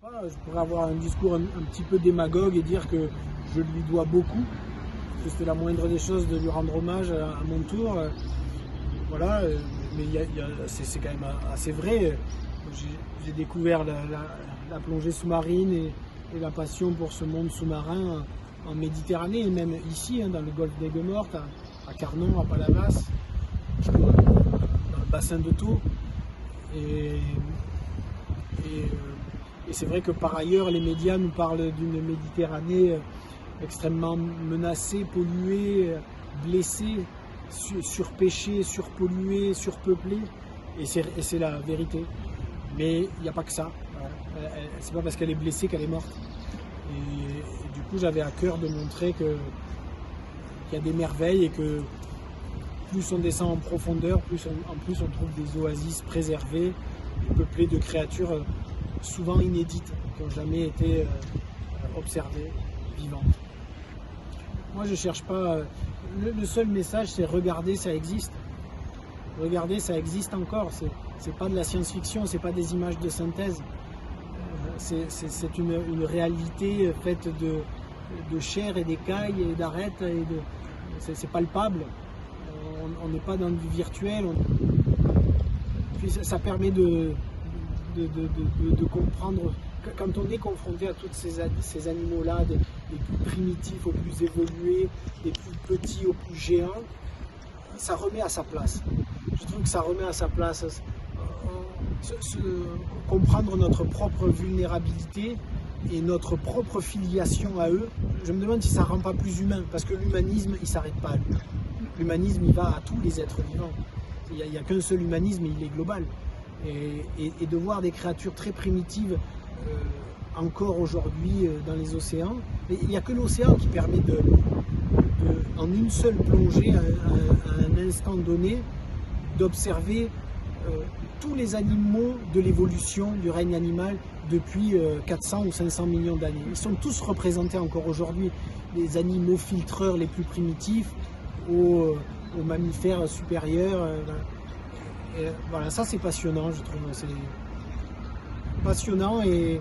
Je pourrais avoir un discours un petit peu démagogue et dire que je lui dois beaucoup, que c'était la moindre des choses de lui rendre hommage à mon tour. Voilà, mais c'est quand même assez vrai. J'ai découvert la plongée sous-marine et la passion pour ce monde sous-marin en Méditerranée, et même ici, dans le golfe d'Aigues-Mortes, à Carnon, à Palavas, dans le bassin de Thau. Et c'est vrai que par ailleurs, les médias nous parlent d'une Méditerranée extrêmement menacée, polluée, blessée, surpêchée, surpolluée, surpeuplée. Et c'est la vérité. Mais il n'y a pas que ça. C'est pas parce qu'elle est blessée qu'elle est morte. Et du coup, j'avais à cœur de montrer qu'il y a des merveilles et que plus on descend en profondeur, plus on trouve des oasis préservées, peuplées de créatures souvent inédites, qui n'ont jamais été observées, vivantes. Moi, je ne cherche pas. Le seul message, c'est regarder, ça existe. Regardez, ça existe encore. C'est pas de la science-fiction, c'est pas des images de synthèse. C'est une réalité faite de chair et d'écailles et d'arêtes. C'est palpable. On n'est pas dans du virtuel. Puis ça permet de comprendre. Quand on est confronté à tous ces animaux-là, des plus primitifs aux plus évolués, des plus petits aux plus géants, ça remet à sa place. Je trouve que ça remet à sa place comprendre notre propre vulnérabilité et notre propre filiation à eux. Je me demande si ça ne rend pas plus humain, parce que l'humanisme, il ne s'arrête pas à lui. L'humanisme, il va à tous les êtres vivants. Il n'y a qu'un seul humanisme et il est global. Et de voir des créatures très primitives encore aujourd'hui dans les océans, il n'y a que l'océan qui permet en une seule plongée, à un instant donné, d'observer tous les animaux de l'évolution du règne animal depuis 400 ou 500 millions d'années. Ils sont tous représentés encore aujourd'hui, les animaux filtreurs les plus primitifs aux mammifères supérieurs. Voilà, ça c'est passionnant, je trouve. C'est passionnant et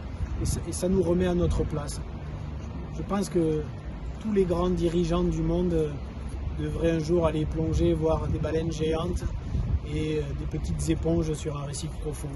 ça nous remet à notre place. Je pense que tous les grands dirigeants du monde devraient un jour aller plonger, voir des baleines géantes et des petites éponges sur un récif profond.